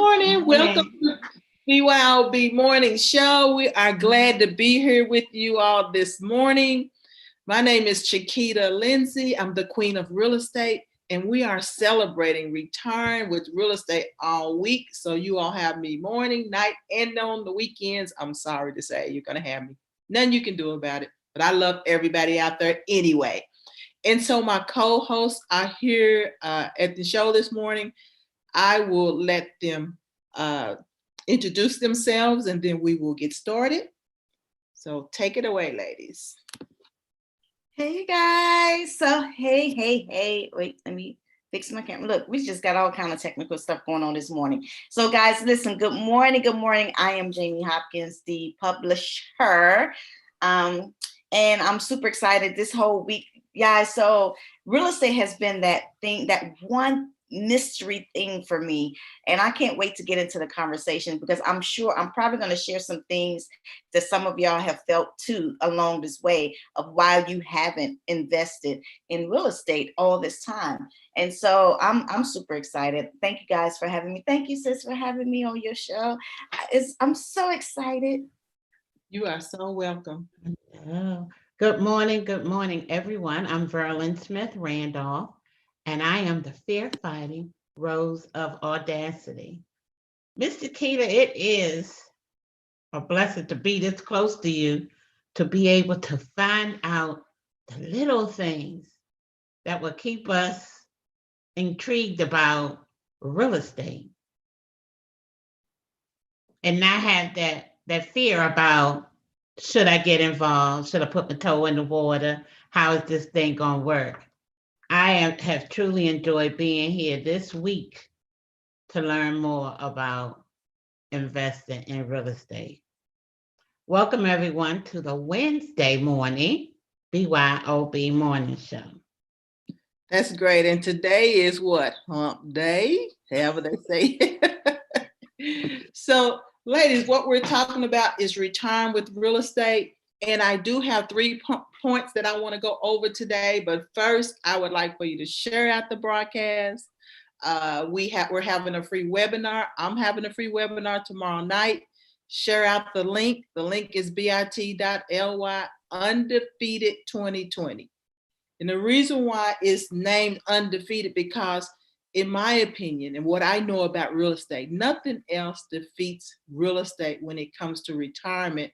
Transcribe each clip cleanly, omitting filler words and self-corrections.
Morning. Welcome to BYOB Morning Show. We are glad to be here with you all this morning. My name is Chiquita Lindsay. I'm the queen of real estate, and we are celebrating return with real estate all week. So you all have me morning, night, and on the weekends. I'm sorry to say you're going to have me. Nothing you can do about it, but I love everybody out there anyway. And so my co-hosts are here at the show this morning. I will let them introduce themselves and then we will get started. So take it away, ladies. Hey guys. So hey. Wait, let me fix my camera. Look, we just got all kind of technical stuff going on this morning. So guys, listen, good morning. I am Jamie Hopkins, the publisher. And I'm super excited this whole week, guys. So real estate has been that thing, that one mystery thing for me, and I can't wait to get into the conversation because I'm sure I'm probably going to share some things that some of y'all have felt too along this way of why you haven't invested in real estate all this time. And so I'm super excited. Thank you guys for having me. Thank you, sis, for having me on your show. I'm so excited. You are so welcome. Oh, good morning, everyone. I'm Verlin Smith Randolph, and I am the fear-fighting Rose of Audacity. Mr. Keita, it is a blessing to be this close to you, to be able to find out the little things that will keep us intrigued about real estate and not have that fear about, should I get involved? Should I put my toe in the water? How is this thing going to work? Have truly enjoyed being here this week to learn more about investing in real estate. Welcome everyone to the Wednesday morning BYOB morning show. That's great. And today is what? Hump day, however they say. So, ladies, what we're talking about is return with real estate. And I do have 3 points that I want to go over today. But first, I would like for you to share out the broadcast. We're having a free webinar. I'm having a free webinar tomorrow night. Share out the link. The link is bit.ly undefeated 2020. And the reason why it's named undefeated, because in my opinion, and what I know about real estate, nothing else defeats real estate when it comes to retirement,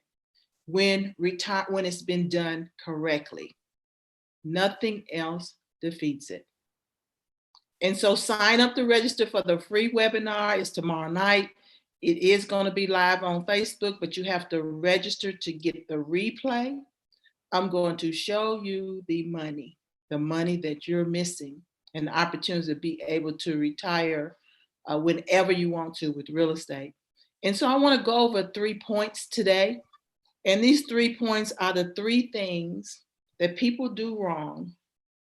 when it's been done correctly. Nothing else defeats it. And so sign up to register for the free webinar. It's tomorrow night. It is going to be live on Facebook, but you have to register to get the replay. I'm going to show you the money that you're missing, and the opportunity to be able to retire whenever you want to with real estate. And so I want to go over 3 points today. And these 3 points are the 3 things that people do wrong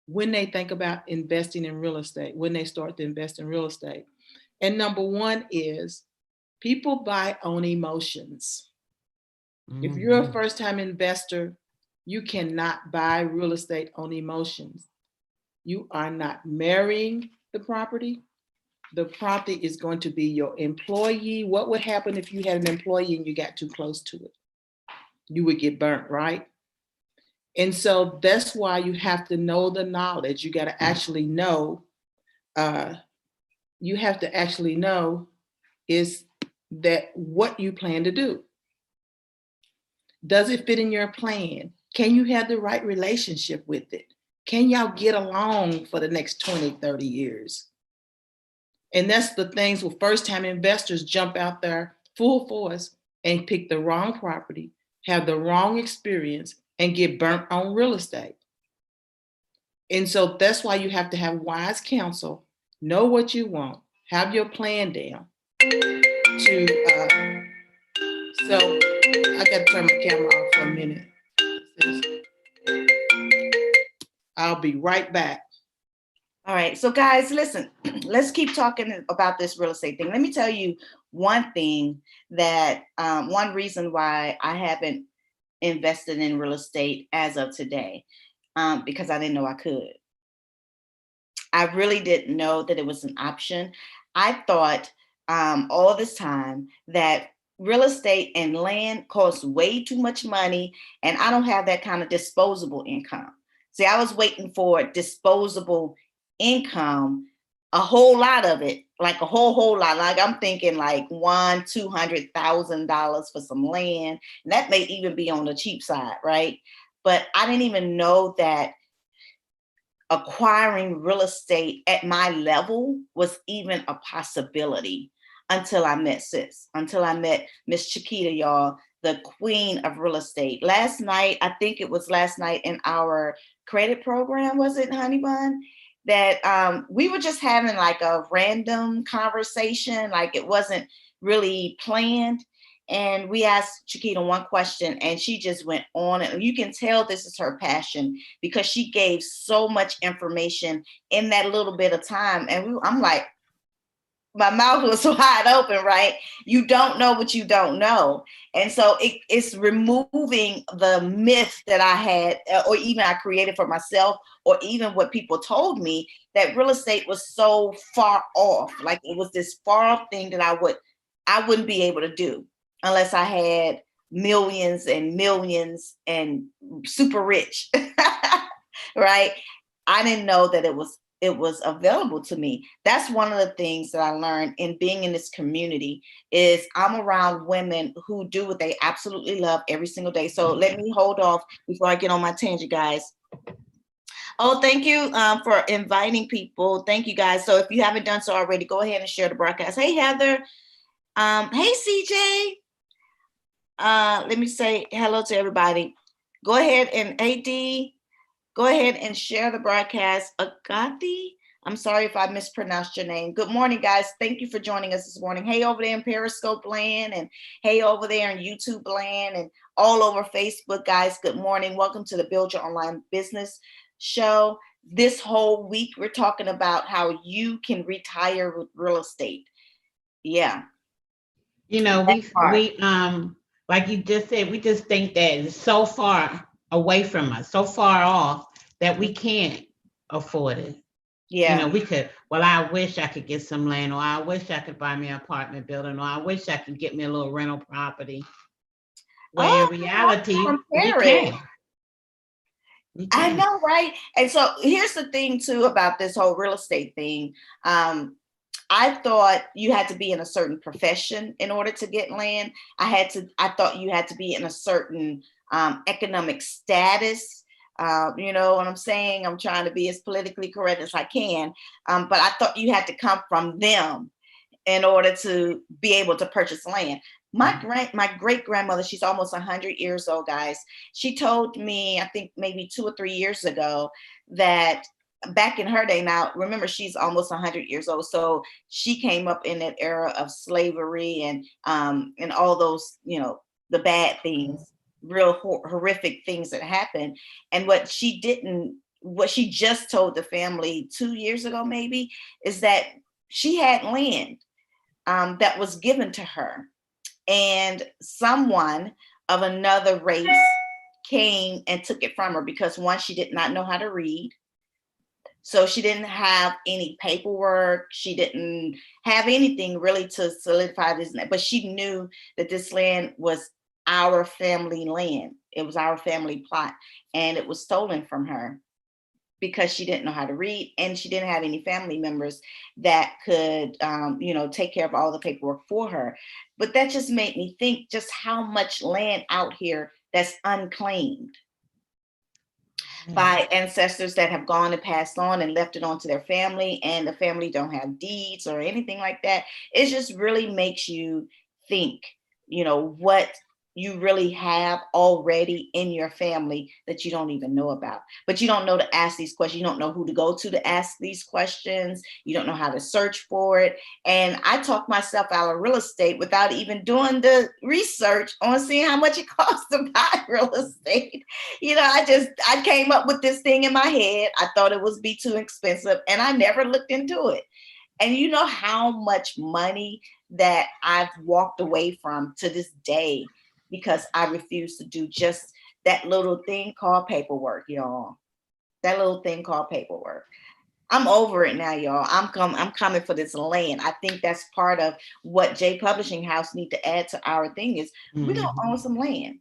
when they think about investing in real estate, when they start to invest in real estate. And number 1 is people buy on emotions. Mm-hmm. If you're a first-time investor, you cannot buy real estate on emotions. You are not marrying the property. The property is going to be your employee. What would happen if you had an employee and you got too close to it? You would get burnt, right? And so that's why you have to know the knowledge. You got to actually know, is that what you plan to do. Does it fit in your plan? Can you have the right relationship with it? Can y'all get along for the next 20, 30 years? And that's the things where first-time investors jump out there full force and pick the wrong property, have the wrong experience, and get burnt on real estate. And so that's why you have to have wise counsel, know what you want, have your plan down. So I got to turn my camera off for a minute. I'll be right back. All right. So guys, listen, let's keep talking about this real estate thing. Let me tell you one thing that one reason why I haven't invested in real estate as of today, because I didn't know I could. I really didn't know that it was an option. I thought all this time that real estate and land costs way too much money, and I don't have that kind of disposable income. See, I was waiting for disposable income, a whole lot of it, like a whole lot. Like I'm thinking like $200,000 for some land. And that may even be on the cheap side, right? But I didn't even know that acquiring real estate at my level was even a possibility until I met until I met Miss Chiquita, y'all, the queen of real estate. Last night, I think it was last night in our credit program, was it, Honey Bun? That we were just having like a random conversation, like it wasn't really planned. And we asked Chiquita one question and she just went on. And you can tell this is her passion because she gave so much information in that little bit of time. And I'm like, my mouth was wide open, right? You don't know what you don't know. And so it's removing the myth that I had, or even I created for myself, or even what people told me, that real estate was so far off. Like it was this far off thing that I wouldn't be able to do unless I had millions and millions and super rich, right? I didn't know that it was available to me. That's one of the things that I learned in being in this community is I'm around women who do what they absolutely love every single day. So let me hold off before I get on my tangent, guys. Oh, thank you for inviting people. Thank you, guys. So if you haven't done so already, go ahead and share the broadcast. Hey, Heather. Hey, CJ. Let me say hello to everybody. Go ahead and AD. Go ahead and share the broadcast. Agati, I'm sorry if I mispronounced your name. Good morning, guys. Thank you for joining us this morning. Hey, over there in Periscope land, and hey, over there in YouTube land, and all over Facebook, guys. Good morning. Welcome to the Build Your Online Business Show. This whole week, we're talking about how you can retire with real estate. Yeah. You know, we like you just said, we just think that it's so far away from us, so far off that we can't afford it. Yeah. You know, we could, well, I wish I could get some land, or I wish I could buy me an apartment building, or I wish I could get me a little rental property. Where in reality, we can. I know, right? And so here's the thing too about this whole real estate thing. I thought you had to be in a certain profession in order to get land. I thought you had to be in a certain economic status. You know what I'm saying? I'm trying to be as politically correct as I can. But I thought you had to come from them in order to be able to purchase land. My great grandmother, she's almost 100 years old, guys. She told me, I think maybe 2 or 3 years ago, that back in her day, now remember she's almost 100 years old, so she came up in that era of slavery and all those, you know, the bad things, real horrific things that happened. And what she just told the family 2 years ago maybe is that she had land that was given to her, and someone of another race came and took it from her because, one, she did not know how to read. So she didn't have any paperwork. She didn't have anything really to solidify this, but she knew that this land was our family land. It was our family plot, and it was stolen from her because she didn't know how to read, and she didn't have any family members that could, you know, take care of all the paperwork for her. But that just made me think just how much land out here that's unclaimed by ancestors that have gone and passed on and left it on to their family, and the family don't have deeds or anything like that. It just really makes you think, you know, what you really have already in your family that you don't even know about. But you don't know to ask these questions. You don't know who to go to ask these questions. You don't know how to search for it. And I talked myself out of real estate without even doing the research on seeing how much it costs to buy real estate. You know, I came up with this thing in my head. I thought it would be too expensive, and I never looked into it. And you know how much money that I've walked away from to this day because I refuse to do just that little thing called paperwork, y'all. That little thing called paperwork. I'm over it now, y'all. I'm coming for this land. I think that's part of what J Publishing House need to add to our thing is we don't own some land.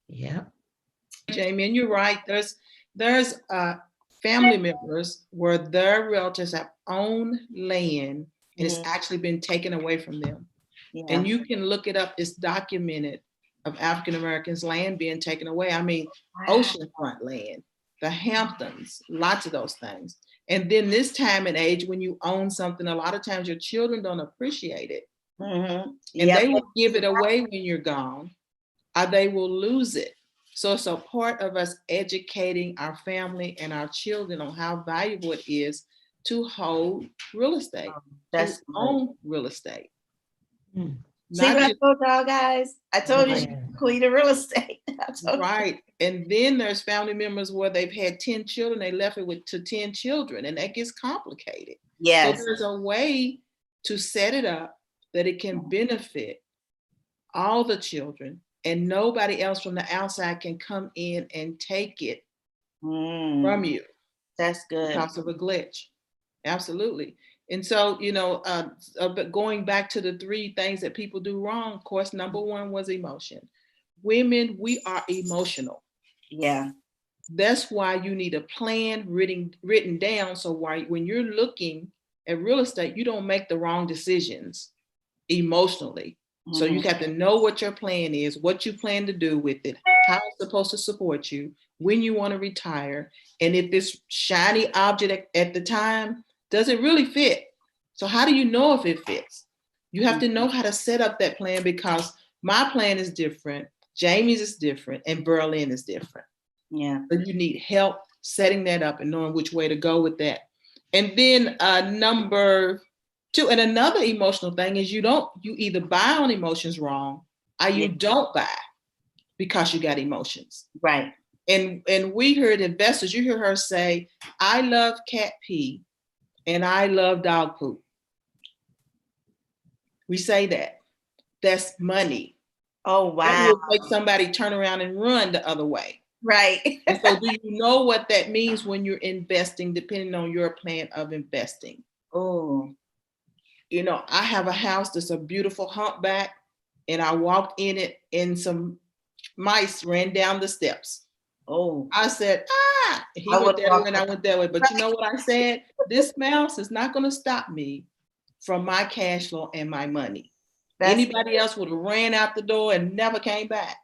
Yeah. Jamie, and you're right. There's family members where their relatives have owned land and it's actually been taken away from them. Yeah. And you can look it up. It's documented of African Americans' land being taken away. I mean, oceanfront land, the Hamptons, lots of those things. And then this time and age, when you own something, a lot of times your children don't appreciate it. And they will give it away when you're gone, or they will lose it. So it's a part of us educating our family and our children on how valuable it is to hold real estate, to own real estate. See what I told y'all, guys? I told you, queen of real estate. Right. And then there's family members where they've had 10 children, they left it to 10 children, and that gets complicated. Yes. So there's a way to set it up that it can benefit all the children, and nobody else from the outside can come in and take it from you. That's good. Because of a glitch. Absolutely. And so, you know, but going back to the 3 things that people do wrong, of course, number 1 was emotion. Women, we are emotional. Yeah. That's why you need a plan written down. So when you're looking at real estate, you don't make the wrong decisions emotionally. So you have to know what your plan is, what you plan to do with it, how it's supposed to support you, when you want to retire, and if this shiny object at the time, does it really fit? So how do you know if it fits? You have to know how to set up that plan, because my plan is different, Jamie's is different, and Berlin is different. Yeah. But you need help setting that up and knowing which way to go with that. And then number 2, and another emotional thing is you either buy on emotions wrong, or you don't buy because you got emotions. Right. And we heard investors, you hear her say, I love cat pee and I love dog poop. We say that. That's money. Oh, wow. That will make somebody turn around and run the other way. Right. And so do you know what that means when you're investing, depending on your plan of investing? Oh. You know, I have a house that's a beautiful humpback, and I walked in it and some mice ran down the steps. Oh. I said, he went that way and I went that way. But you know what I said? This mouse is not going to stop me from my cash flow and my money. Anybody else would have ran out the door and never came back.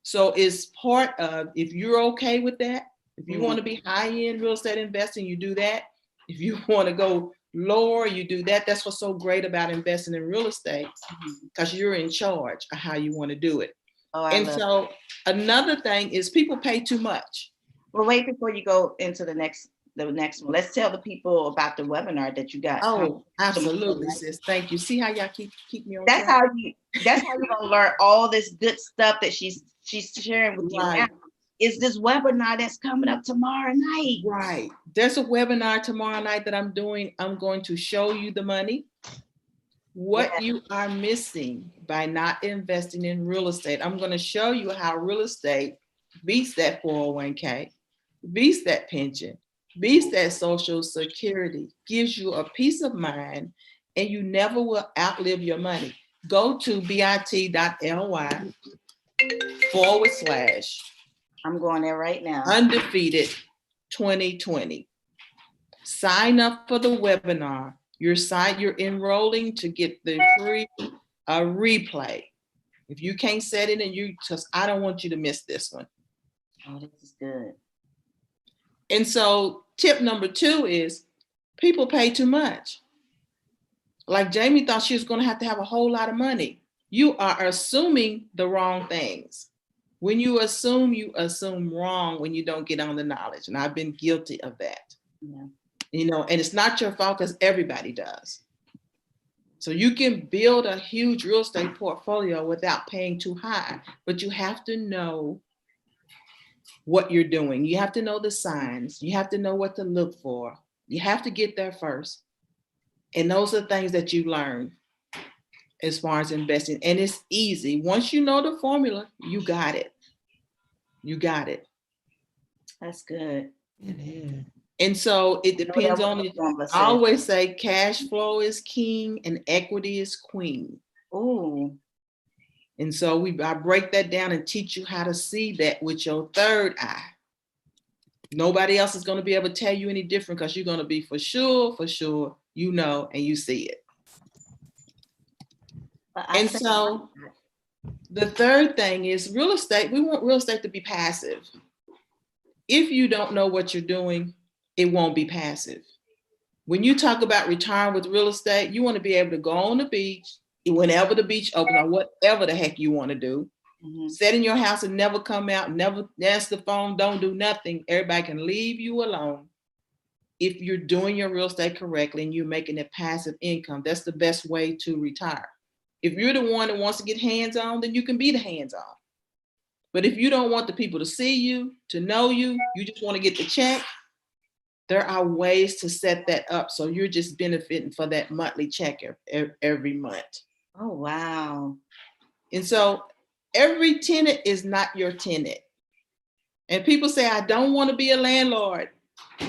So it's part of, if you're okay with that, if you want to be high-end real estate investing, you do that. If you want to go lower, you do that. That's what's so great about investing in real estate, because you're in charge of how you want to do it. And so another thing is people pay too much. Well, wait, before you go into the next one, let's tell the people about the webinar that you got. Oh, absolutely, sis. Thank you. See how y'all keep me on track? That's how you're gonna learn all this good stuff that she's sharing with you now. Is this webinar that's coming up tomorrow night? Right. There's a webinar tomorrow night that I'm doing. I'm going to show you the money, what you are missing by not investing in real estate. I'm going to show you how real estate beats that 401k, beats that pension, beats that Social Security, gives you a peace of mind, and you never will outlive your money. Go to bit.ly/ I'm going there right now. Undefeated 2020. Sign up for the webinar. You're enrolling to get the free replay. If you can't set it, and I don't want you to miss this one. Oh, this is good. And so tip number 2 is people pay too much. Like Jamie thought she was going to have a whole lot of money. You are assuming the wrong things. When you assume wrong when you don't get on the knowledge. And I've been guilty of that. Yeah. You know, and it's not your fault, because everybody does. So you can build a huge real estate portfolio without paying too high, but you have to know what you're doing. You have to know the signs. You have to know what to look for. You have to get there first. And those are things that you learn as far as investing. And it's easy. Once you know the formula, you got it. You got it. That's good. It is. And so it I know that depends was on what it. Formula I said. always say cash flow is king and equity is queen. Ooh. And so I break that down and teach you how to see that with your third eye. Nobody else is going to be able to tell you any different because you're going to be for sure, you know, and you see it. And so the third thing is real estate. We want real estate to be passive. If you don't know what you're doing, it won't be passive. When you talk about retiring with real estate, you want to be able to go on the beach whenever the beach opens or whatever the heck you want to do. Mm-hmm. Sit in your house and never come out, never answer the phone, don't do nothing. Everybody can leave you alone. If you're doing your real estate correctly and you're making a passive income, that's the best way to retire. If you're the one that wants to get hands-on, then you can be the hands-on. But if you don't want the people to see you, to know you, you just want to get the check, there are ways to set that up. So you're just benefiting for that monthly check every month. Oh, wow. And so every tenant is not your tenant. And people say, I don't want to be a landlord.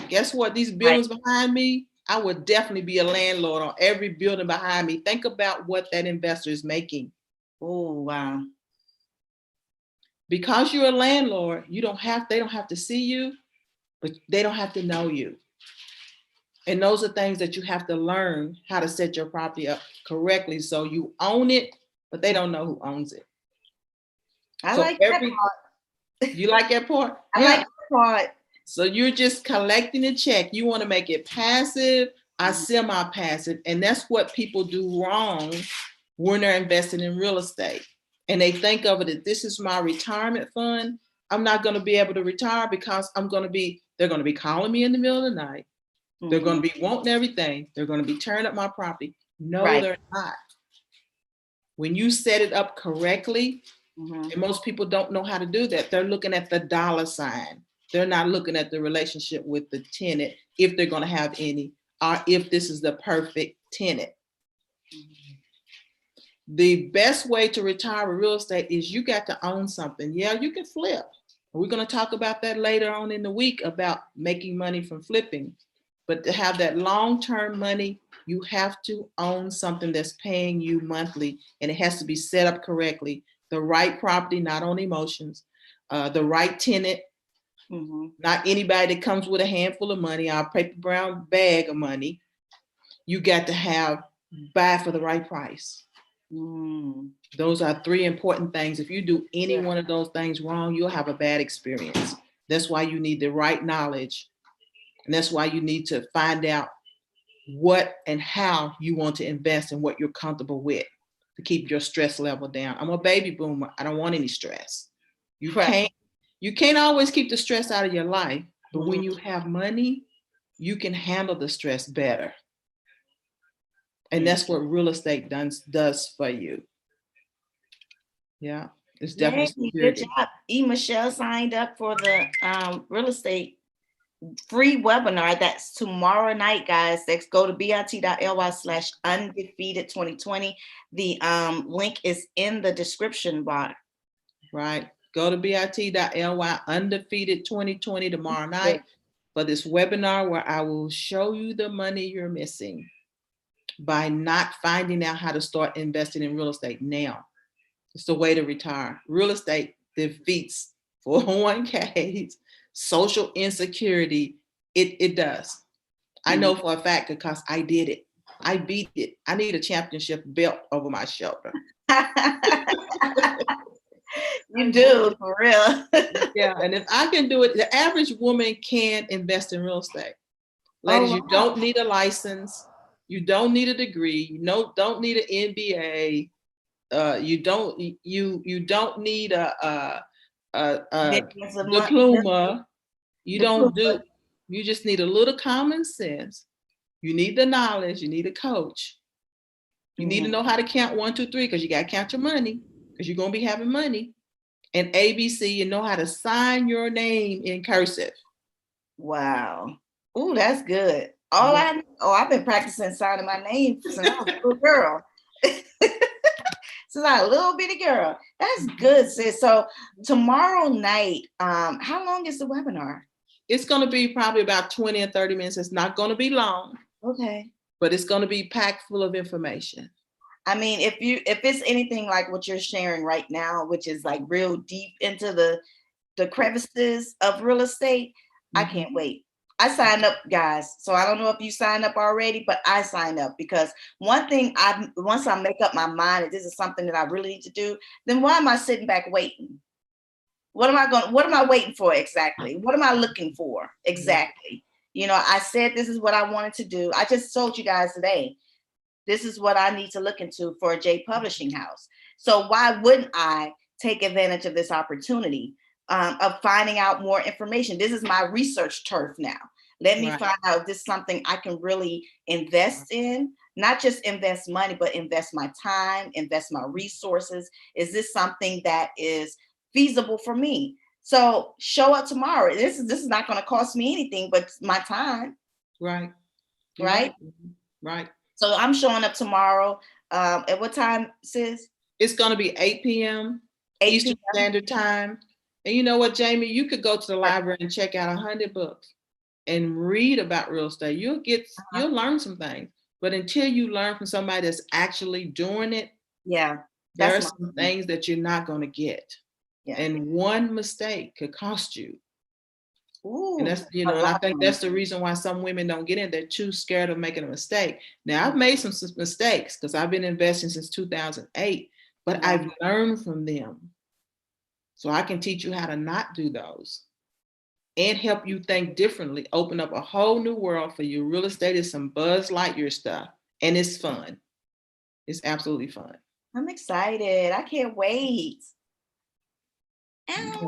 Guess what? These buildings behind me, I would definitely be a landlord on every building behind me. Think about what that investor is making. Oh, wow. Because you're a landlord, they don't have to see you, but they don't have to know you. And those are things that you have to learn how to set your property up correctly so you own it, but they don't know who owns it. I like that part. You like that part? I like that part. So you're just collecting a check. You want to make it passive or semi-passive. And that's what people do wrong when they're investing in real estate. And they think of it as this is my retirement fund. I'm not going to be able to retire because they're going to be calling me in the middle of the night. Mm-hmm. They're going to be wanting everything. They're going to be tearing up my property. No, they're not. When you set it up correctly, and most people don't know how to do that. They're looking at the dollar sign. They're not looking at the relationship with the tenant, if they're going to have any, or if this is the perfect tenant. The best way to retire with real estate is you got to own something. Yeah, you can flip. We're going to talk about that later on in the week about making money from flipping. But to have that long-term money, you have to own something that's paying you monthly, and it has to be set up correctly. The right property, not on emotions, the right tenant, not anybody that comes with a handful of money or a paper brown bag of money. You got to buy for the right price. Those are three important things. If you do any one of those things wrong, you'll have a bad experience. That's why you need the right knowledge. And that's why you need to find out what and how you want to invest and what you're comfortable with to keep your stress level down. I'm a baby boomer. I don't want any stress. You can't always keep the stress out of your life, but when you have money, you can handle the stress better. And that's what real estate does for you. Yeah, it's definitely good job. Michelle signed up for the real estate free webinar. That's tomorrow night, guys. Let's go to bit.ly/undefeated2020. The link is in the description box. Right. Go to bit.ly undefeated2020 tomorrow night for this webinar where I will show you the money you're missing by not finding out how to start investing in real estate now. It's the way to retire. Real estate defeats 401ks, social insecurity. It does. I know for a fact because I did it. I beat it. I need a championship belt over my shoulder. You do, for real. Yeah, and if I can do it, the average woman can invest in real estate. Ladies, you don't need a license. You don't need a degree. You don't need an MBA. You don't need a diploma. You just need a little common sense. You need the knowledge. You need a coach. You need to know how to count 1, 2, 3 because you got to count your money because you're going to be having money. And ABC, you know how to sign your name in cursive. Wow. Oh, that's good. I've been practicing signing my name since I was a little girl. Since I was a little bitty girl. That's good, sis. So tomorrow night, how long is the webinar? It's going to be probably about 20 or 30 minutes. It's not going to be long, Okay. but it's going to be packed full of information. I mean, if it's anything like what you're sharing right now, which is like real deep into the crevices of real estate, I can't wait. I signed up, guys. So I don't know if you signed up already, but I signed up because one thing once I make up my mind that this is something that I really need to do, then why am I sitting back waiting? What am I waiting for exactly? What am I looking for exactly? You know, I said this is what I wanted to do. I just told you guys today, this is what I need to look into for a J Publishing House. So why wouldn't I take advantage of this opportunity of finding out more information? This is my research turf now. Let me find out if this is something I can really invest in, not just invest money, but invest my time, invest my resources. Is this something that is feasible for me? So show up tomorrow. This is not going to cost me anything but my time. Right. Right. Right. So I'm showing up tomorrow. At what time, sis? It's going to be 8 p.m. 8 Eastern p.m. Standard Time. And you know what, Jamie? You could go to the library and check out 100 books and read about real estate. You'll learn some things. But until you learn from somebody that's actually doing it, there are some things that you're not going to get. Yeah. And one mistake could cost you. Ooh, and that's, and I think that's the reason why some women don't get in. They're too scared of making a mistake. Now, I've made some mistakes because I've been investing since 2008, but I've learned from them. So I can teach you how to not do those and help you think differently, open up a whole new world for you. Real estate is some Buzz Lightyear stuff, and it's fun. It's absolutely fun. I'm excited. I can't wait. Okay.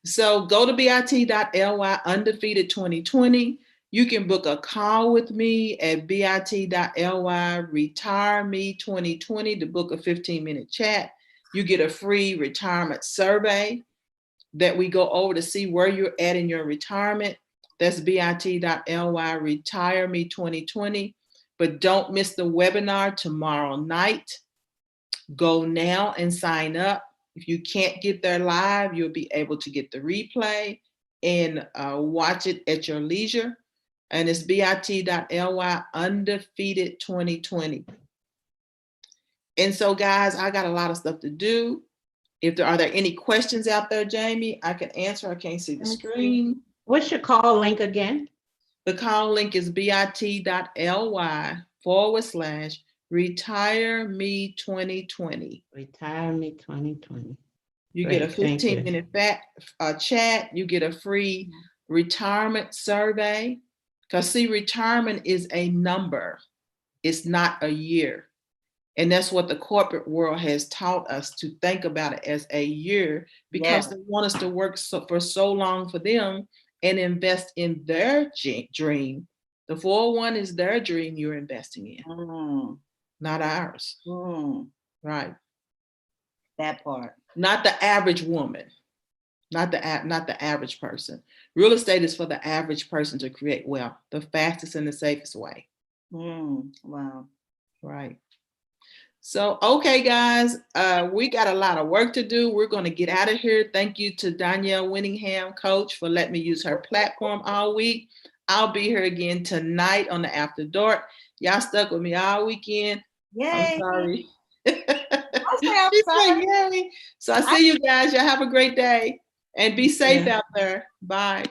So go to bit.ly undefeated 2020. You can book a call with me at bit.ly retire me 2020 to book a 15-minute chat. You get a free retirement survey that we go over to see where you're at in your retirement. That's bit.ly retire me 2020. But don't miss the webinar tomorrow night. Go now and sign up. If you can't get there live, you'll be able to get the replay and watch it at your leisure. And it's bit.ly undefeated 2020. And so, guys, I got a lot of stuff to do. Are there any questions out there, Jamie? I can answer. I can't see the screen. What's your call link again? The call link is bit.ly/retire me 2020. Retire me 2020. You get a 15-minute chat. You get a free retirement survey. Because see, retirement is a number. It's not a year. And that's what the corporate world has taught us, to think about it as a year, because they want us to work for so long for them and invest in their dream. The 401 is their dream you're investing in, not ours. Right. That part. Not the average woman, not the average person. Real estate is for the average person to create wealth, the fastest and the safest way. Wow. Right. So, okay, guys, we got a lot of work to do. We're going to get out of here. Thank you to Danielle Winningham, coach, for letting me use her platform all week. I'll be here again tonight on the After Dark. Y'all stuck with me all weekend. Yay. I'm sorry. I'm sorry. Yay. So I see you guys. Y'all have a great day and be safe out there. Bye.